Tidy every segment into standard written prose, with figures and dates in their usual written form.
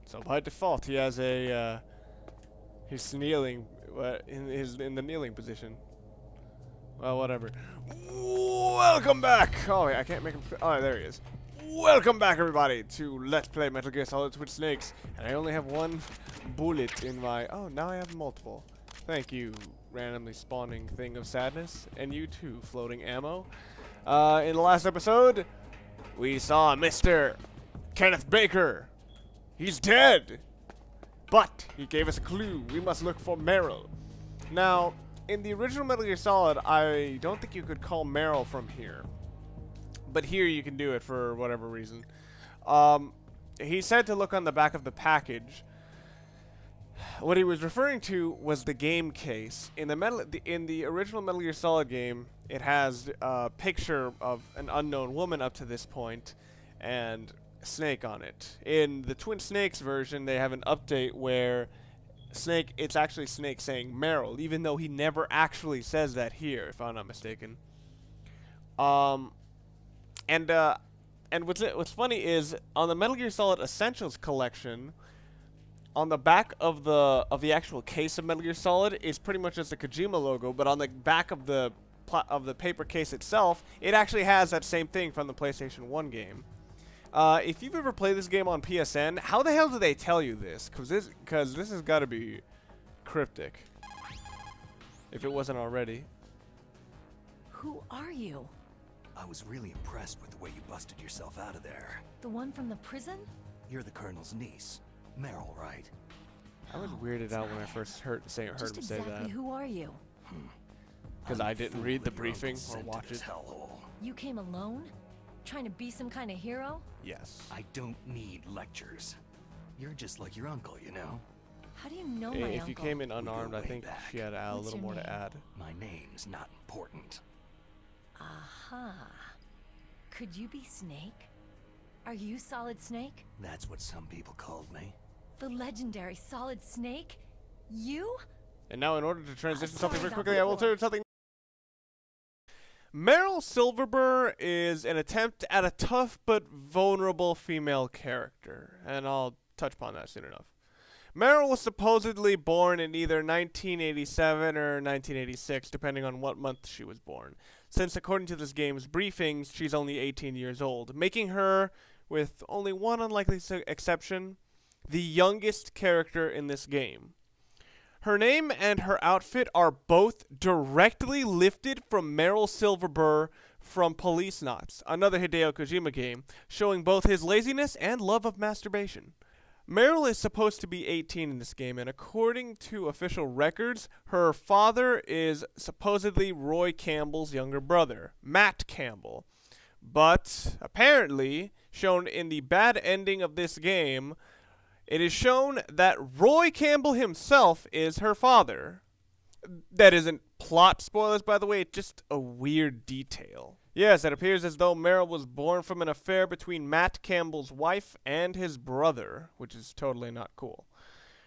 So by default, he has a he's kneeling in the kneeling position. Well, whatever. Welcome back. Oh, wait, I can't make him. Oh, there he is. Welcome back, everybody, to Let's Play Metal Gear Solid Twin Snakes. And I only have one bullet in my. Oh, now I have multiple. Thank you, randomly spawning thing of sadness, and you too, floating ammo. In the last episode, we saw Mr. Kenneth Baker. He's dead, but he gave us a clue. We must look for Meryl. Now, in the original Metal Gear Solid, I don't think you could call Meryl from here, but here you can do it for whatever reason. He said to look on the back of the package. What he was referring to was the game case. In the original Metal Gear Solid game, it has a picture of an unknown woman up to this point, and Snake on it. In the Twin Snakes version, they have an update where it's actually Snake saying Meryl, even though he never actually says that here, if I'm not mistaken. And what's funny is on the Metal Gear Solid Essentials collection, on the back of the actual case of Metal Gear Solid is pretty much just the Kojima logo, but on the back of the paper case itself, it actually has that same thing from the PlayStation 1 game. If you've ever played this game on PSN, how the hell do they tell you this? Because this has got to be cryptic, if it wasn't already. Who are you? I was really impressed with the way you busted yourself out of there. The one from the prison? You're the Colonel's niece, Meryl, right? I was weirded out when I first heard him say that. Who are you? Because I didn't read the briefing or watch it. You came alone? Trying to be some kind of hero? Yes. I don't need lectures. You're just like your uncle, you know? How do you know my uncle? If you came in unarmed, I think back. she had a little more to add. My name's not important. Aha. Could you be Snake? Are you Solid Snake? That's what some people called me. The legendary Solid Snake? You? And now in order to transition I'm something sorry very about quickly, I will before. do something. Meryl Silverburgh is an attempt at a tough but vulnerable female character, and I'll touch upon that soon enough. Meryl was supposedly born in either 1987 or 1986, depending on what month she was born, since according to this game's briefings, she's only 18 years old, making her, with only one unlikely exception, the youngest character in this game. Her name and her outfit are both directly lifted from Meryl Silverburgh from Police Knots, another Hideo Kojima game, showing both his laziness and love of masturbation. Meryl is supposed to be 18 in this game, and according to official records, her father is supposedly Roy Campbell's younger brother, Matt Campbell. But, apparently, shown in the bad ending of this game, it is shown that Roy Campbell himself is her father. That isn't plot spoilers, by the way, it's just a weird detail. Yes, it appears as though Meryl was born from an affair between Matt Campbell's wife and his brother, which is totally not cool.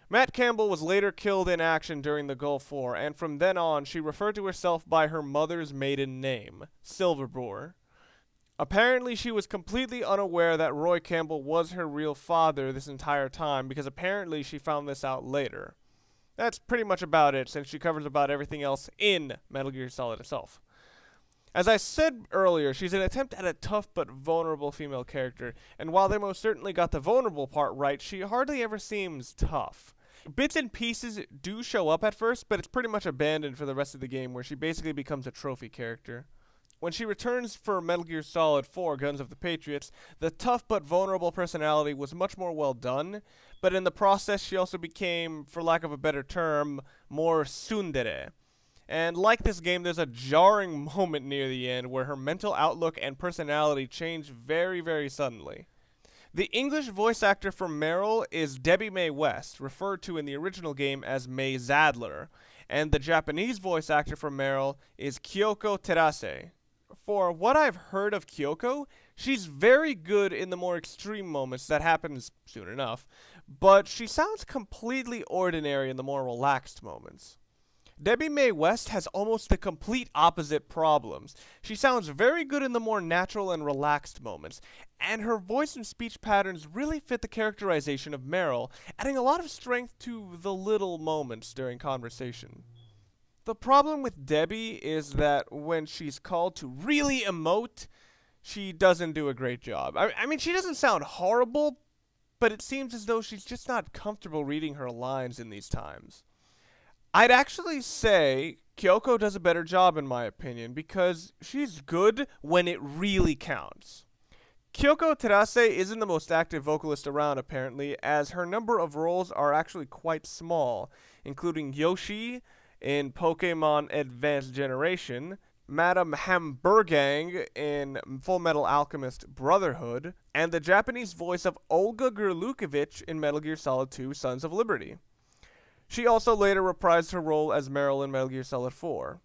Matt Campbell was later killed in action during the Gulf War, and from then on, she referred to herself by her mother's maiden name, Silverburgh. Apparently, she was completely unaware that Roy Campbell was her real father this entire time, because apparently she found this out later. That's pretty much about it, since she covers about everything else in Metal Gear Solid itself. As I said earlier, she's an attempt at a tough but vulnerable female character, and while they most certainly got the vulnerable part right, she hardly ever seems tough. Bits and pieces do show up at first, but it's pretty much abandoned for the rest of the game, where she basically becomes a trophy character. When she returns for Metal Gear Solid 4 Guns of the Patriots, the tough but vulnerable personality was much more well done, but in the process she also became, for lack of a better term, more tsundere. And like this game, there's a jarring moment near the end where her mental outlook and personality change very, very suddenly. The English voice actor for Meryl is Debbie Mae West, referred to in the original game as Mae Zadler, and the Japanese voice actor for Meryl is Kyoko Terase. For what I've heard of Kyoko, she's very good in the more extreme moments that happens soon enough, but she sounds completely ordinary in the more relaxed moments. Debbie Mae West has almost the complete opposite problems. She sounds very good in the more natural and relaxed moments, and her voice and speech patterns really fit the characterization of Meryl, adding a lot of strength to the little moments during conversation. The problem with Debbie is that when she's called to really emote, she doesn't do a great job. I mean, she doesn't sound horrible, but it seems as though she's just not comfortable reading her lines in these times. I'd actually say Kyoko does a better job in my opinion, because she's good when it really counts. Kyoko Terase isn't the most active vocalist around apparently, as her number of roles are actually quite small, including Yoshi in Pokemon Advanced Generation, Madame Hamburgang in Full Metal Alchemist Brotherhood, and the Japanese voice of Olga Gurlukovich in Metal Gear Solid 2 Sons of Liberty. She also later reprised her role as Meryl in Metal Gear Solid 4.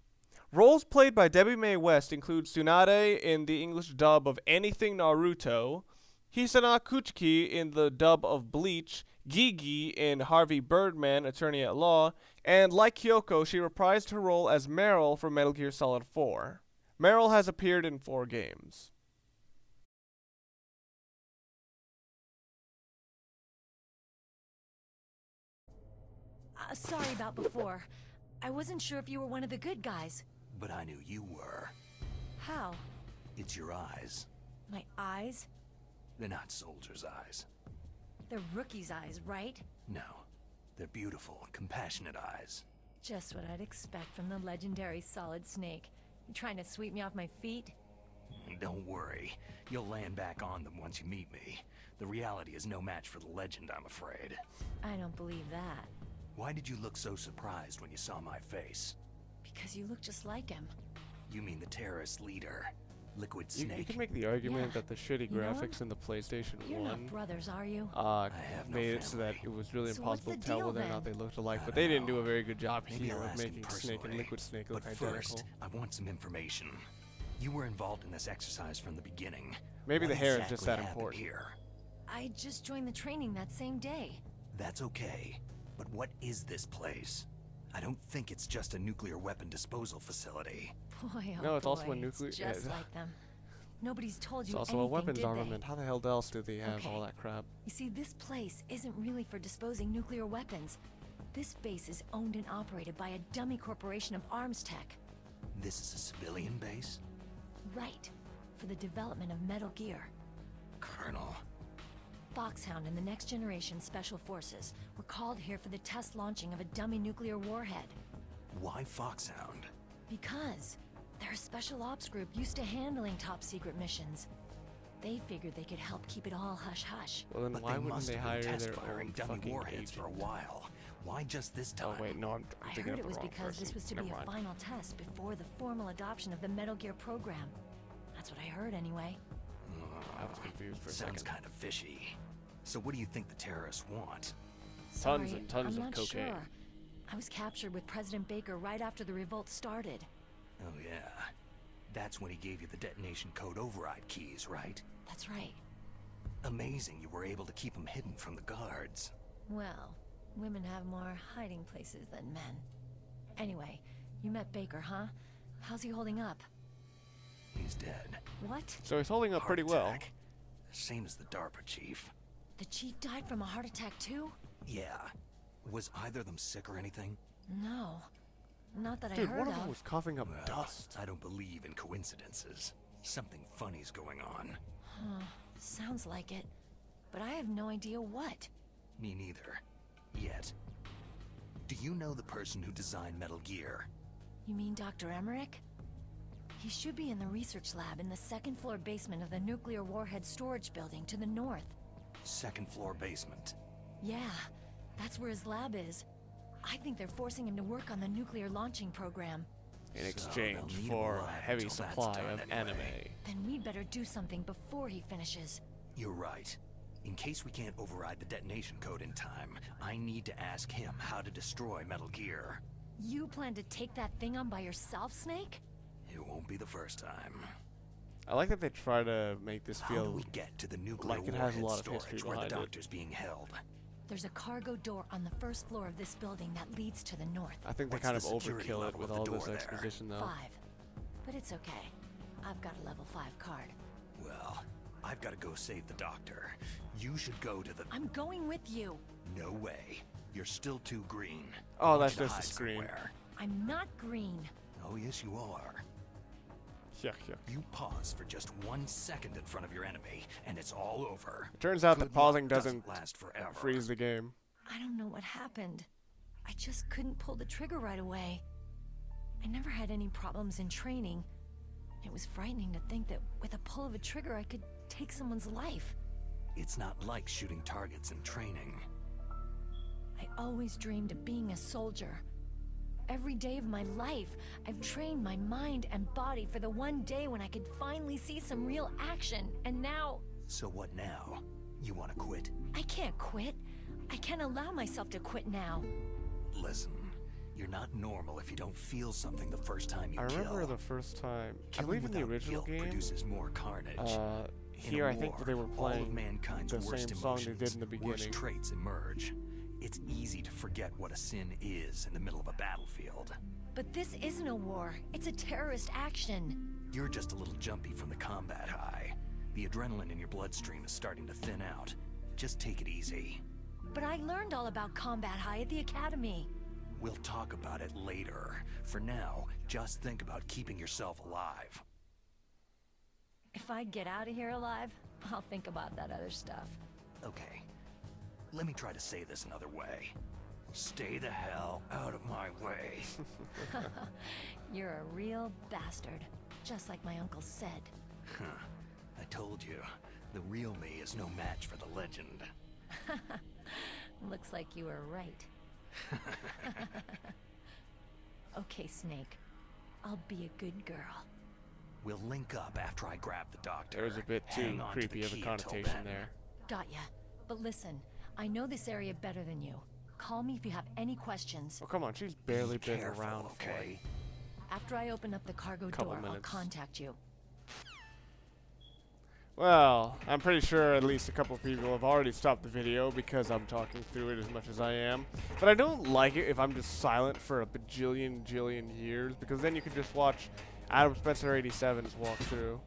Roles played by Debbie Mae West include Tsunade in the English dub of Anything Naruto, Hisana Kuchiki in the dub of Bleach, Gigi in Harvey Birdman, Attorney at Law, and like Kyoko, she reprised her role as Meryl from Metal Gear Solid 4. Meryl has appeared in 4 games. Sorry about before. I wasn't sure if you were one of the good guys. But I knew you were. How? It's your eyes. My eyes? They're not soldiers' eyes. They're rookies' eyes, right? No. They're beautiful, compassionate eyes. Just what I'd expect from the legendary Solid Snake. You trying to sweep me off my feet? Don't worry. You'll land back on them once you meet me. The reality is no match for the legend, I'm afraid. I don't believe that. Why did you look so surprised when you saw my face? Because you look just like him. You mean the terrorist leader, Liquid You Snake? can make the argument Yeah. that the shitty You know graphics in the PlayStation You're 1 not brothers, are you? I have no made it so that family. it was really So what's impossible the to tell deal whether or then? not they looked alike, I but don't they didn't do know. a very good job Maybe here I'll of ask him making Snake and personally. Liquid Snake look But identical. first, I want some information. You were involved in this exercise from the beginning. Maybe What the hair is exactly just that happened important. here? I just joined the training that same day. That's okay. But what is this place? I don't think it's just a nuclear weapon disposal facility. Boy, oh No, it's also a boy, nuclear- it's just yeah. like them. Nobody's told It's you also a anything, weapons did they? armament. How the hell else do they have all Okay. that crap? You see, this place isn't really for disposing nuclear weapons. This base is owned and operated by a dummy corporation of arms tech. This is a civilian base? Right. For the development of Metal Gear. Colonel. Foxhound and the next generation Special Forces were called here for the test launching of a dummy nuclear warhead. Why Foxhound? Because they're a special ops group used to handling top secret missions. They figured they could help keep it all hush-hush. Well, then But why they wouldn't must they have hire been test their firing own dummy fucking warheads for a agent? while. Why just this Oh time? wait, no, I'm I thinking heard of it the was wrong because person. this was to Never be a mind. final test before the formal adoption of the Metal Gear program. That's what I heard anyway. I was confused for a Sounds second. kind of fishy. So what do you think the terrorists want? Tons Sorry, and tons I'm of not cocaine. Sure. I was captured with President Baker right after the revolt started. Oh yeah. That's when he gave you the detonation code override keys, right? That's right. Amazing you were able to keep them hidden from the guards. Well, women have more hiding places than men. Anyway, you met Baker, huh? How's he holding up? He's dead. What? So he's holding up Heart pretty well. attack. Same as the DARPA chief. The chief died from a heart attack too? Yeah. Was either of them sick or anything? No. Not that I Dude, heard one of. of them was coughing up Well, dust. I don't believe in coincidences. Something funny's going on. Huh. Sounds like it. But I have no idea what. Me neither. Yet. Do you know the person who designed Metal Gear? You mean Dr. Emmerich? He should be in the research lab in the second floor basement of the nuclear warhead storage building to the north. Second floor basement. Yeah, that's where his lab is. I think they're forcing him to work on the nuclear launching program. In So exchange they'll need him for a alive heavy until that's supply done of anyway. anime. Then we'd better do something before he finishes. You're right. In case we can't override the detonation code in time, I need to ask him how to destroy Metal Gear. You plan to take that thing on by yourself, Snake? It won't be the first time. I like that they try to make this How do feel we get to the nuclear like it has a warhead lot of storage history where the behind it. doctor's being held? There's a cargo door on the first floor of this building that leads to the north. I think they What's kind of the security overkill it level with of all the this door there? exposition, though. 5. But it's okay. I've got a level 5 card. Well, I've got to go save the doctor. You should go to the... I'm going with you. No way. You're still too green. Oh, I want that's you to just a hide screen. somewhere. I'm not green. Oh, yes, you are. Yuck, yuck. You pause for just 1 second in front of your enemy, and it's all over. It turns out that Good pausing luck doesn't last forever. freeze the game. I don't know what happened. I just couldn't pull the trigger right away. I never had any problems in training. It was frightening to think that with a pull of a trigger I could take someone's life. It's not like shooting targets in training. I always dreamed of being a soldier. Every day of my life, I've trained my mind and body for the one day when I could finally see some real action, and now... So what now? You want to quit? I can't quit. I can't allow myself to quit now. Listen, you're not normal if you don't feel something the first time you I kill. remember the first time, I Killing believe in the without original guilt game, produces more carnage. here I think war, they were all of playing mankind's the worst same song they emotions, did in the worst beginning. traits emerge. It's easy to forget what a sin is in the middle of a battlefield. But this isn't a war. It's a terrorist action. You're just a little jumpy from the combat high. The adrenaline in your bloodstream is starting to thin out. Just take it easy. But I learned all about combat high at the academy. We'll talk about it later. For now, just think about keeping yourself alive. If I get out of here alive, I'll think about that other stuff. Okay. Let me try to say this another way. Stay the hell out of my way. You're a real bastard, just like my uncle said. Huh. I told you, the real me is no match for the legend. Looks like you were right. Okay, Snake. I'll be a good girl. We'll link up after I grab the doctor. There's a bit too Hang on to the creepy of a key until connotation then. there. Got ya. But listen, I know this area better than you. Call me if you have any questions. Oh, come on, she's barely been Careful, around for like okay? After I open up the cargo Couple door, I'll minutes. contact you. Well, I'm pretty sure at least a couple of people have already stopped the video because I'm talking through it as much as I am. But I don't like it if I'm just silent for a jillion years, because then you can just watch Adam Spencer 87's walkthrough.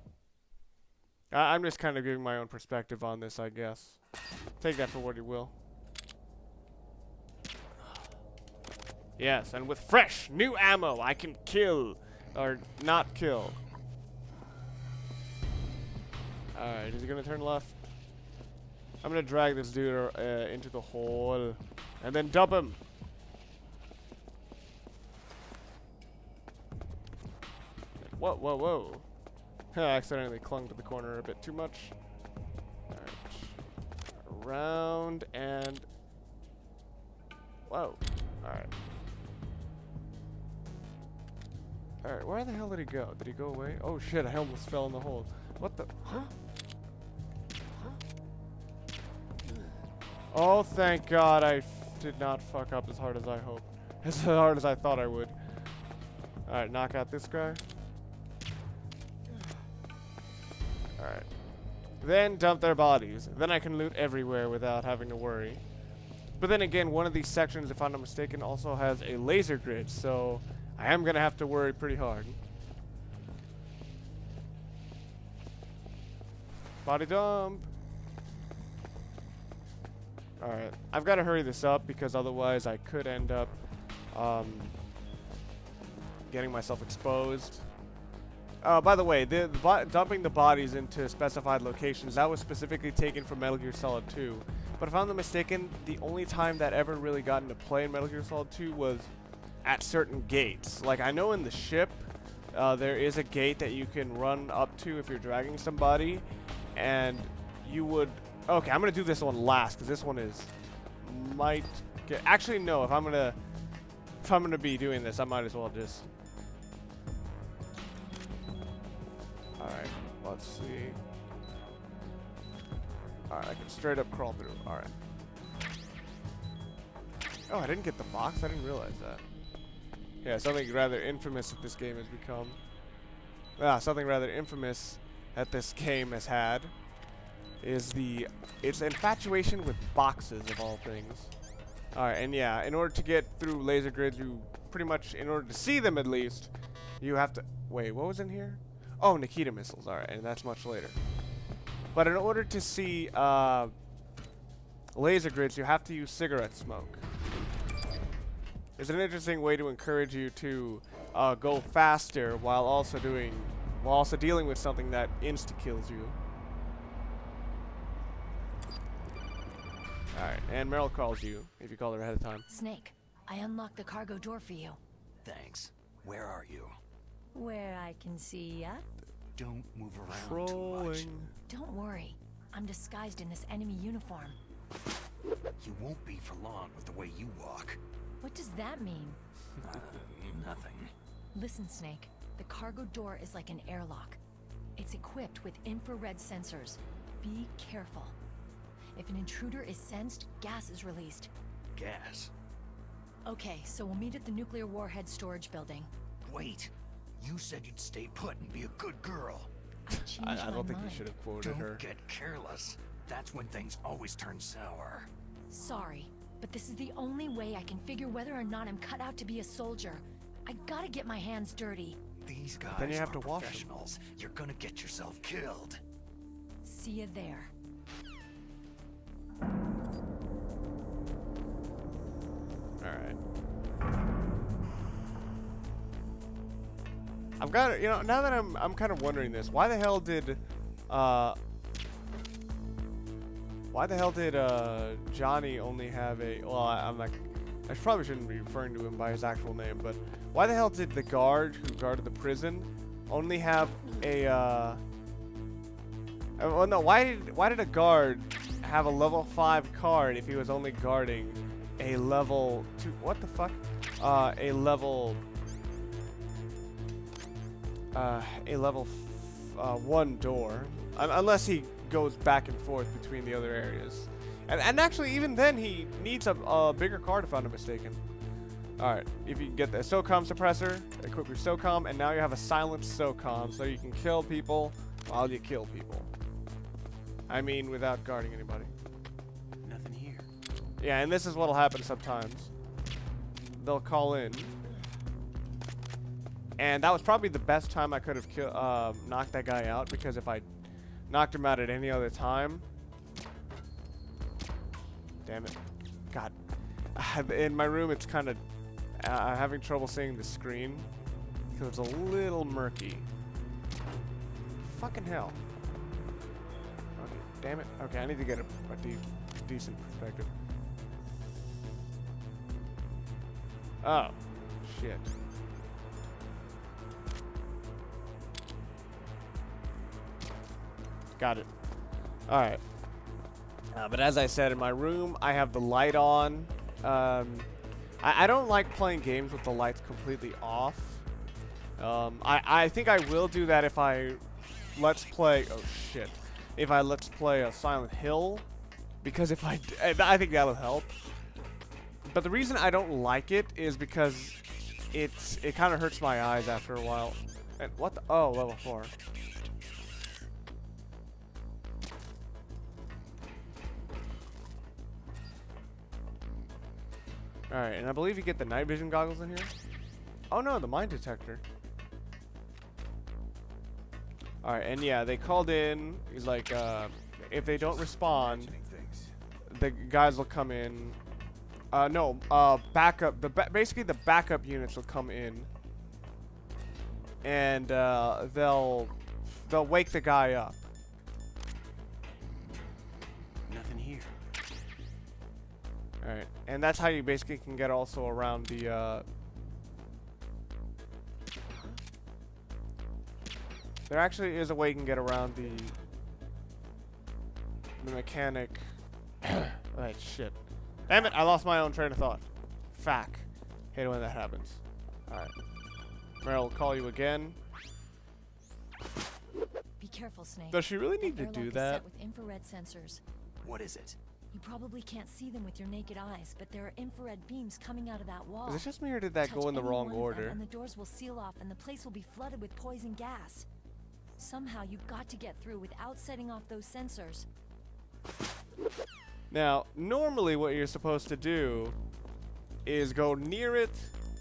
I'm just kind of giving my own perspective on this, I guess. Take that for what you will. Yes, and with fresh, new ammo, I can kill, or not kill. Alright, is he gonna turn left? I'm gonna drag this dude into the hole, and then dump him. Whoa, whoa, whoa. I accidentally clung to the corner a bit too much. Alright. Around and... Whoa. Alright. Alright, where the hell did he go? Did he go away? Oh shit, I almost fell in the hole. What the... Huh? Oh, thank God I did not fuck up as hard as I hoped. As hard as I thought I would. Alright, knock out this guy. Alright. Then dump their bodies. Then I can loot everywhere without having to worry. But then again, one of these sections, if I'm not mistaken, also has a laser grid, so I am going to have to worry pretty hard. Body dump. Alright, I've got to hurry this up because otherwise I could end up getting myself exposed. By the way, dumping the bodies into specified locations, that was specifically taken from Metal Gear Solid 2. But if I'm not mistaken, the only time that ever really got into play in Metal Gear Solid 2 was at certain gates. Like, I know in the ship, there is a gate that you can run up to if you're dragging somebody, and you would... Okay, I'm going to do this one last, because this one is... Might get... Actually, no, if I'm going to be doing this, I might as well just... Alright, let's see. Alright, I can straight up crawl through. Alright. Oh, I didn't get the box? I didn't realize that. Yeah, something rather infamous that this game has become. Something rather infamous that this game has had is its infatuation with boxes of all things. Alright, and yeah, in order to get through laser grids, you pretty much, in order to see them at least, you have to... Wait, what was in here? Oh, Nikita missiles. Alright, and that's much later. But in order to see laser grids, you have to use cigarette smoke. It's an interesting way to encourage you to go faster while also dealing with something that insta-kills you. Alright, and Meryl calls you, if you call her ahead of time. Snake, I unlocked the cargo door for you. Thanks. Where are you? Where I can see ya. Don't move around too much. Don't worry. I'm disguised in this enemy uniform. You won't be for long with the way you walk. What does that mean? Nothing. Listen, Snake. The cargo door is like an airlock. It's equipped with infrared sensors. Be careful. If an intruder is sensed, gas is released. Gas? Okay, so we'll meet at the nuclear warhead storage building. Wait. You said you'd stay put and be a good girl. I don't think you should have quoted her. Don't get careless. That's when things always turn sour. Sorry, but this is the only way I can figure whether or not I'm cut out to be a soldier. I gotta get my hands dirty. These guys then you have are to wash professionals. You're gonna get yourself killed. See you there. Alright. I've got, you know, now that I'm kind of wondering this, why the hell did Johnny only have a, well, I probably shouldn't be referring to him by his actual name, but why the hell did the guard who guarded the prison only have a, well, no, why did a guard have a level 5 card if he was only guarding a level 2, what the fuck? A level 1 door, unless he goes back and forth between the other areas. And actually, even then, he needs a bigger card, if I'm not mistaken. Alright, if you can get the SOCOM suppressor, equip your SOCOM, and now you have a silent SOCOM, so you can kill people while you kill people. I mean, without guarding anybody. Nothing here. Yeah, and this is what'll happen sometimes. They'll call in. And that was probably the best time I could have knocked that guy out, because if I knocked him out at any other time... Damn it. God. In my room, it's kind of... I'm having trouble seeing the screen, because it's a little murky. Fucking hell. Okay, damn it. Okay, I need to get a decent perspective. Oh. Shit. Got it. Alright. But as I said, in my room, I have the light on. I don't like playing games with the lights completely off. I think I will do that if I let's play... Oh, shit. If I let's play a Silent Hill. Because if I think that'll help. But the reason I don't like it is because it kind of hurts my eyes after a while. And what the... Oh, level 4. Alright, and I believe you get the night vision goggles in here. Oh no, the mine detector. Alright, and yeah, they called in. He's like, if they don't respond, the guys will come in. Backup. Basically, the backup units will come in, and they'll wake the guy up. Nothing here. Alright, and that's how you basically can get also around the, there actually is a way you can get around the mechanic. Right, shit. Damn it, I lost my own train of thought. Fuck. Hate it when that happens. Alright. Meryl will call you again. Be careful, Snake. Does she really need to do that? Set with infrared sensors. What is it? You probably can't see them with your naked eyes, but there are infrared beams coming out of that wall. Is it just me or did that Touch go in the any wrong one of them order? And the doors will seal off and the place will be flooded with poison gas. Somehow you've got to get through without setting off those sensors. Now, normally what you're supposed to do is go near it,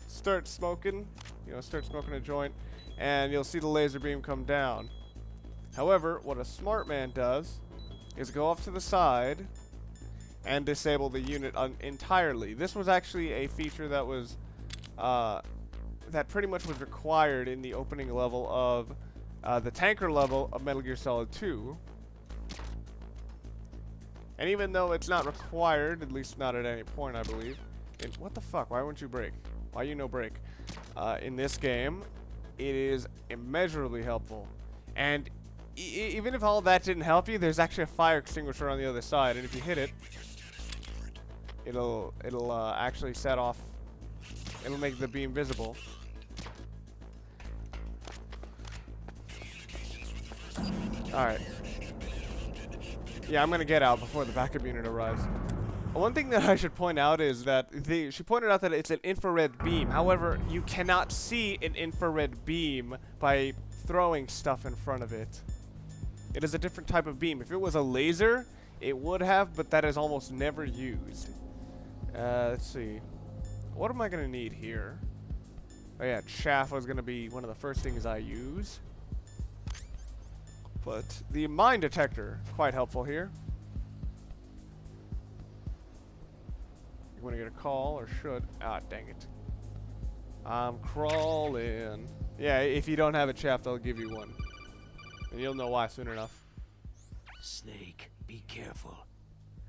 start smoking, start smoking a joint, and you'll see the laser beam come down. However, what a smart man does is go off to the side and disable the unit entirely. This was actually a feature that was that pretty much was required in the opening level of the tanker level of Metal Gear Solid 2. And even though it's not required, at least not at any point, I believe. What the fuck? Why won't you break? Why you no break? In this game, it is immeasurably helpful. And even if all that didn't help you, there's actually a fire extinguisher on the other side, and if you hit it, it'll actually set off. It'll make the beam visible. All right. Yeah, I'm gonna get out before the backup unit arrives. One thing that I should point out is that she pointed out that it's an infrared beam. However, you cannot see an infrared beam by throwing stuff in front of it. It is a different type of beam. If it was a laser, it would have, but that is almost never used. Let's see. What am I gonna need here? Oh yeah, chaff was gonna be one of the first things I use. But the mine detector, quite helpful here. You want to get a call, or should? Ah, dang it. I'm crawling. Yeah, if you don't have a chaff, they'll give you one. And you'll know why soon enough. Snake, be careful.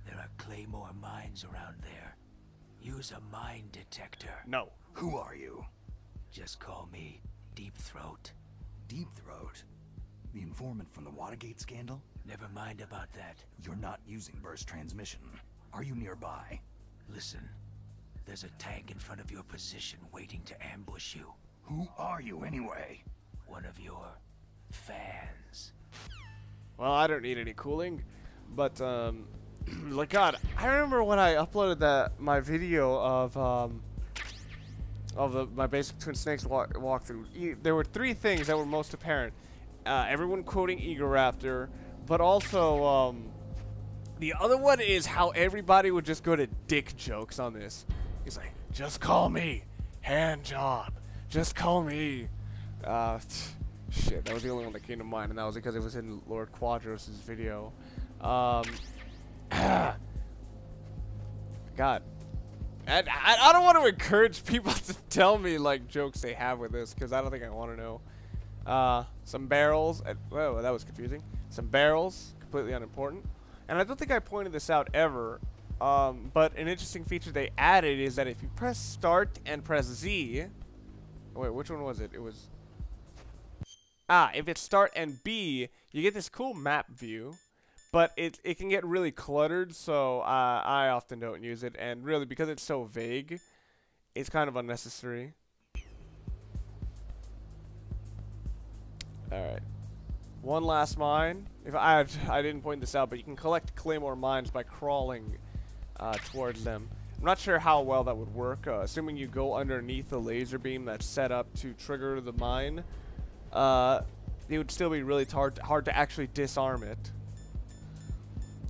There are claymore mines around there. Use a mine detector. No. Who are you? Just call me Deepthroat. Deepthroat? The informant from the Watergate scandal? Never mind about that. You're not using burst transmission. Are you nearby? Listen, there's a tank in front of your position waiting to ambush you. Who are you anyway? One of your fans. Well, I don't need any cooling, but like God, I remember when I uploaded my video of my basic Twin Snakes walkthrough. There were three things that were most apparent. Everyone quoting Egoraptor, but also the other one is how everybody would just go to dick jokes on this. He's like, just call me hand job, just call me. Shit, that was the only one that came to mind, and that was because it was in Lord Quadros' video. God, I don't want to encourage people to tell me like jokes they have with this, because I don't think I want to know. Some barrels. Whoa, that was confusing. Some barrels, completely unimportant. And I don't think I pointed this out ever, but an interesting feature they added is that if you press start and press Z, wait, which one was it? It was, if it's start and B, you get this cool map view, but it can get really cluttered, so I often don't use it, and really because it's so vague, it's kind of unnecessary. Alright. One last mine. If I didn't point this out, but you can collect claymore mines by crawling towards them. I'm not sure how well that would work. Assuming you go underneath the laser beam that's set up to trigger the mine, it would still be really hard to actually disarm it.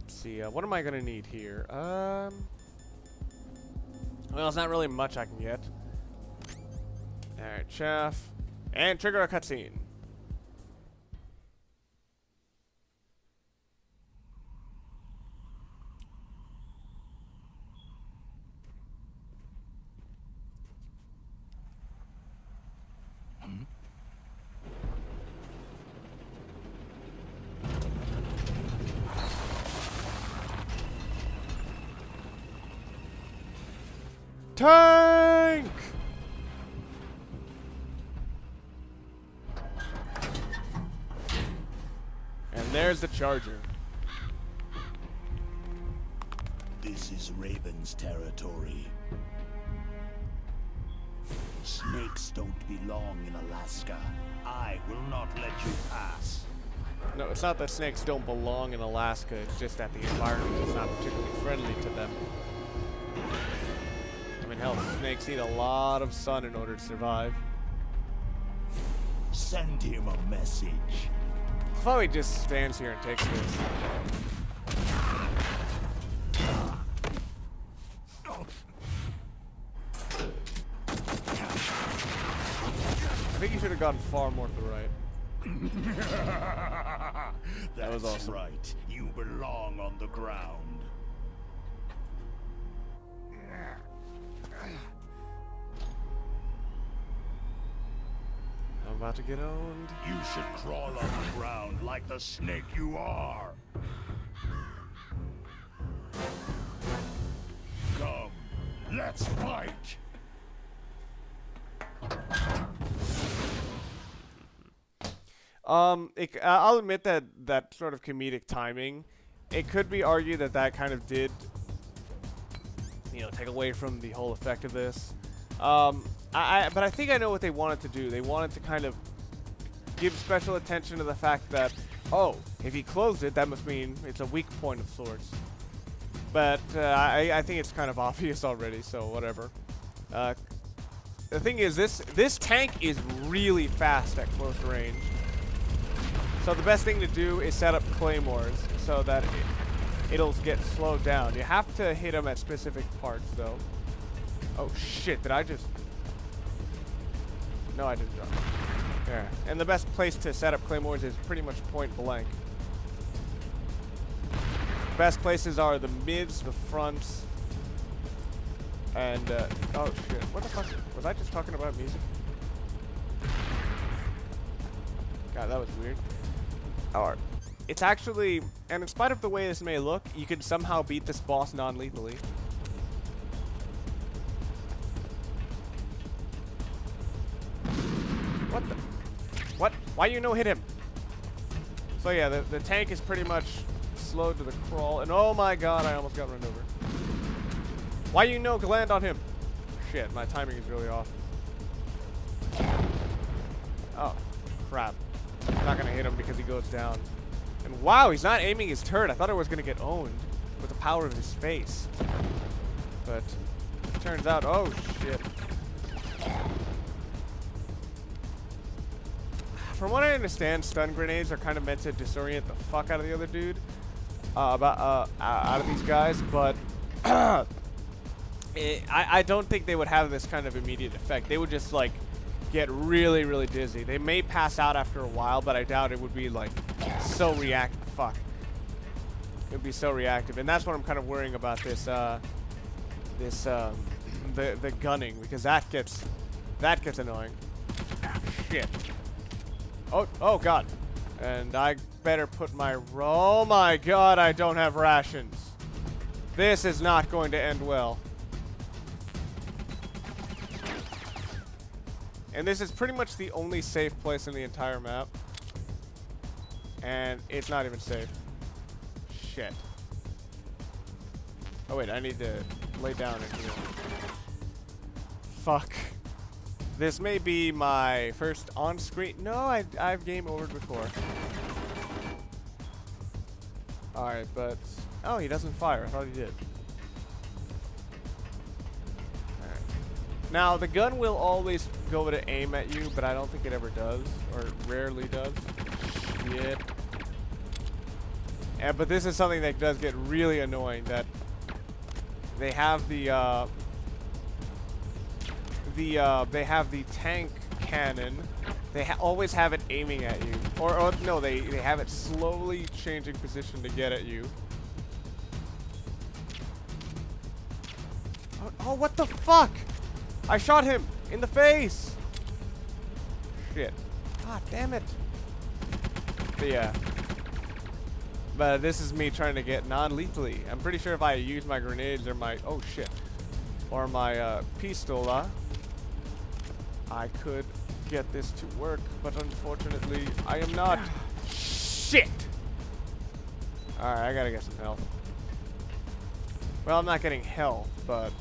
Let's see, what am I gonna need here? Well, it's not really much I can get. Alright, chaff. And trigger a cutscene. Tank! And there's the charger. This is Raven's territory. Snakes don't belong in Alaska. I will not let you pass. No, it's not that snakes don't belong in Alaska, it's just that the environment is not particularly friendly to them. I mean, hell, snakes need a lot of sun in order to survive. Send him a message. I thought he just stands here and takes this. think you should have gotten far more to the right. That was awesome. right. You belong on the ground. I'm about to get owned. You should crawl on the ground like the snake you are. Come, let's fight. I'll admit that that sort of comedic timing, it could be argued that that kind of did, you know, take away from the whole effect of this. But I think I know what they wanted to do. They wanted to kind of give special attention to the fact that, oh, if he closed it, that must mean it's a weak point of sorts. But I think it's kind of obvious already, so whatever. The thing is, this tank is really fast at close range. So the best thing to do is set up claymores so that it'll get slowed down. You have to hit them at specific parts, though. Oh shit! Did I just? No, I didn't drop. Yeah. And the best place to set up claymores is pretty much point blank. Best places are the mids, the fronts, and oh shit! What the fuck? Was I just talking about music? God, that was weird. Alright. It's actually, and in spite of the way this may look, you can somehow beat this boss non-lethally. What the? What? Why you no hit him? So yeah, the tank is pretty much slowed to the crawl, and oh my god, I almost got run over. Why you no land on him? Shit, my timing is really off. Oh, crap. I'm not gonna hit him because he goes down. And wow, he's not aiming his turret. I thought I was gonna get owned with the power of his face. But it turns out, oh shit. From what I understand, stun grenades are kind of meant to disorient the fuck out of the other dude, out of these guys. But I don't think they would have this kind of immediate effect. They would just like get really, really dizzy. They may pass out after a while, but I doubt it would be like so reactive. Fuck. It would be so reactive, and that's what I'm kind of worrying about this. The gunning, because that gets annoying. Shit. Oh god. And I better put my. Oh my god! I don't have rations. This is not going to end well. And this is pretty much the only safe place in the entire map. And it's not even safe. Shit. Oh wait, I need to lay down and heal. Fuck. This may be my first on-screen. No, I've game overed before. Alright, but oh, he doesn't fire. I thought he did. Alright. Now the gun will always go to aim at you, but I don't think it ever does, or rarely does. Shit. Yeah, but this is something that does get really annoying. That they have the tank cannon. They always have it aiming at you, or no, they have it slowly changing position to get at you. Oh, what the fuck! I shot him in the face. Shit. God damn it. But yeah. But this is me trying to get non-lethally. I'm pretty sure if I use my grenades or my oh shit, or my pistola, I could get this to work. But unfortunately, I am not. Shit. All right, I gotta get some health. Well, I'm not getting health, but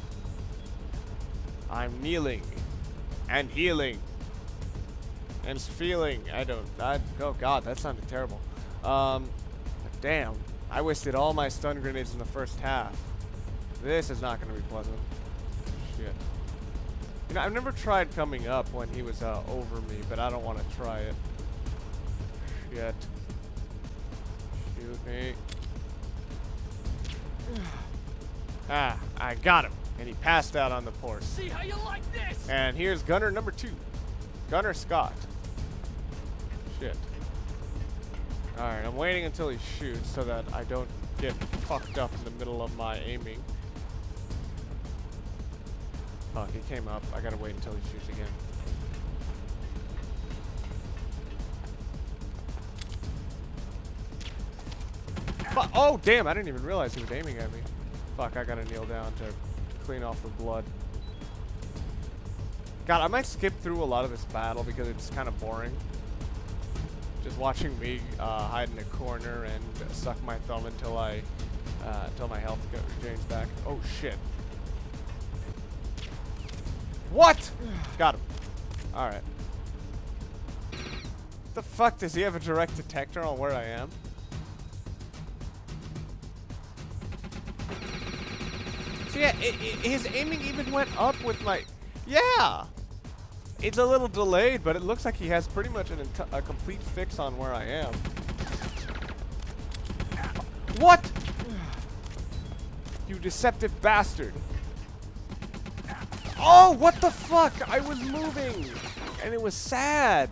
I'm kneeling and healing and feeling. Oh god, that sounded terrible. Damn, I wasted all my stun grenades in the first half. This is not going to be pleasant. Shit. You know, I've never tried coming up when he was over me, but I don't want to try it. Shit. Shoot me. Ah, I got him. And he passed out on the port. See how you like this? And here's gunner number 2. Gunner Scott. Shit. Alright, I'm waiting until he shoots so that I don't get fucked up in the middle of my aiming. Fuck, he came up. I gotta wait until he shoots again. Oh, damn, I didn't even realize he was aiming at me. Fuck, I gotta kneel down to clean off the blood. God, I might skip through a lot of this battle because it's kind of boring. Just watching me hide in a corner and suck my thumb until my health regains back. Oh, shit. What? Got him. Alright. The fuck, does he have a direct detector on where I am? So yeah, his aiming even went up with my... Yeah! It's a little delayed, but it looks like he has pretty much a complete fix on where I am. What? You deceptive bastard. Oh, what the fuck? I was moving, and it was sad.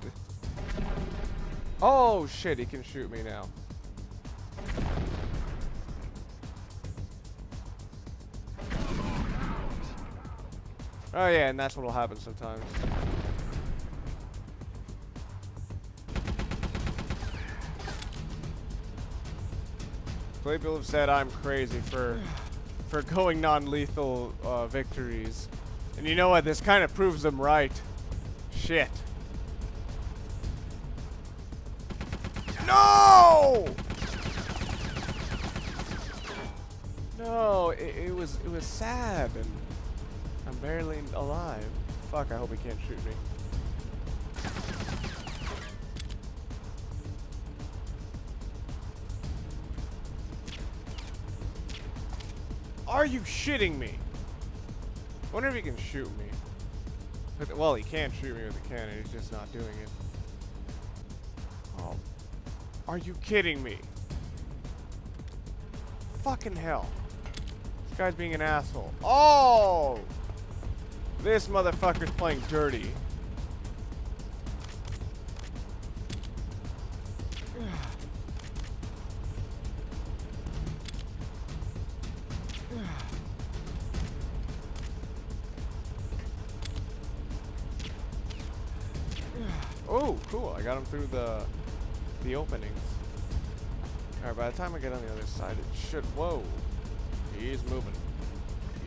Oh, shit, he can shoot me now. Oh, yeah, and that's what'll happen sometimes. So people have said I'm crazy for going non-lethal victories. And you know what? This kind of proves them right. Shit. No! No, it was sad, and I'm barely alive. Fuck, I hope he can't shoot me. Are you shitting me? I wonder if he can shoot me. Well, he can shoot me with a cannon, he's just not doing it. Oh. Are you kidding me? Fucking hell. This guy's being an asshole. Oh! This motherfucker's playing dirty. Oh, cool. I got him through the openings. Alright, by the time I get on the other side, it should... Whoa. He's moving.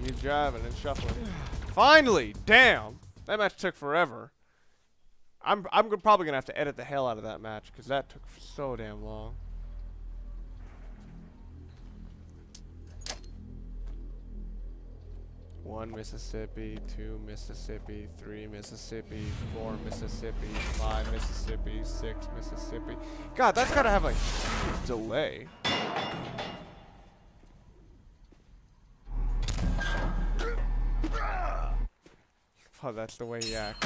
He's driving and shuffling. Finally! Damn! That match took forever. I'm probably going to have to edit the hell out of that match, because that took so damn long. One Mississippi, 2 Mississippi, 3 Mississippi, 4 Mississippi, 5 Mississippi, 6 Mississippi. God, that's gotta have a huge delay. Oh, that's the way he acts.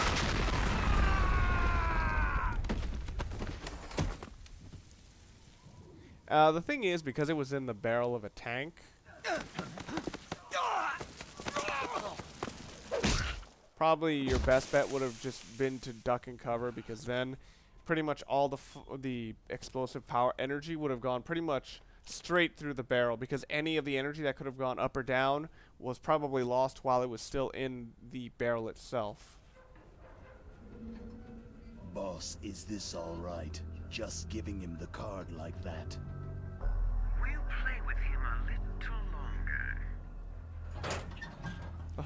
The thing is, because it was in the barrel of a tank, probably your best bet would have just been to duck and cover, because then pretty much all the explosive power energy would have gone pretty much straight through the barrel, because any of the energy that could have gone up or down was probably lost while it was still in the barrel itself. Boss, is this all right? Just giving him the card like that? We'll play with him a little longer.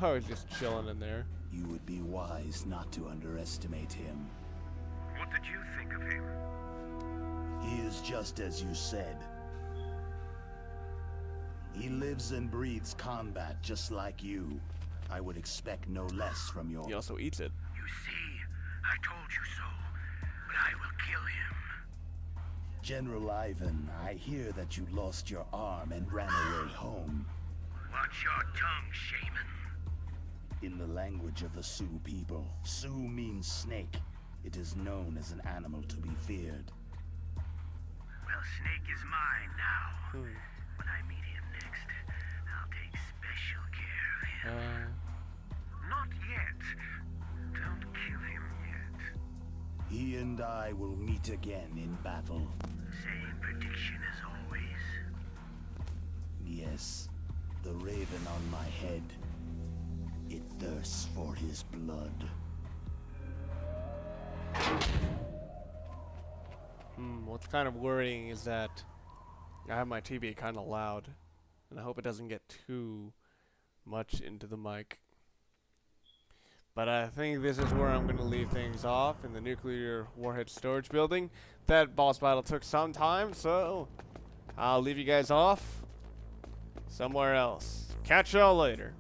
Oh, he's just chilling in there. You would be wise not to underestimate him. What did you think of him? He is just as you said. He lives and breathes combat just like you. I would expect no less from your... He also eats it. You see, I told you so, but I will kill him. General Ivan, I hear that you lost your arm and ran away home. Watch your tongue, Shaman. In the language of the Sioux people, Sioux means snake. It is known as an animal to be feared. Well, Snake is mine now. When I meet him next, I'll take special care of him. Not yet. Don't kill him yet. He and I will meet again in battle. Same prediction as always. Yes, the raven on my head. It thirsts for his blood. What's kind of worrying is that I have my TV kind of loud, and I hope it doesn't get too much into the mic. But I think this is where I'm going to leave things off, in the nuclear warhead storage building. That boss battle took some time, so I'll leave you guys off somewhere else. Catch y'all later.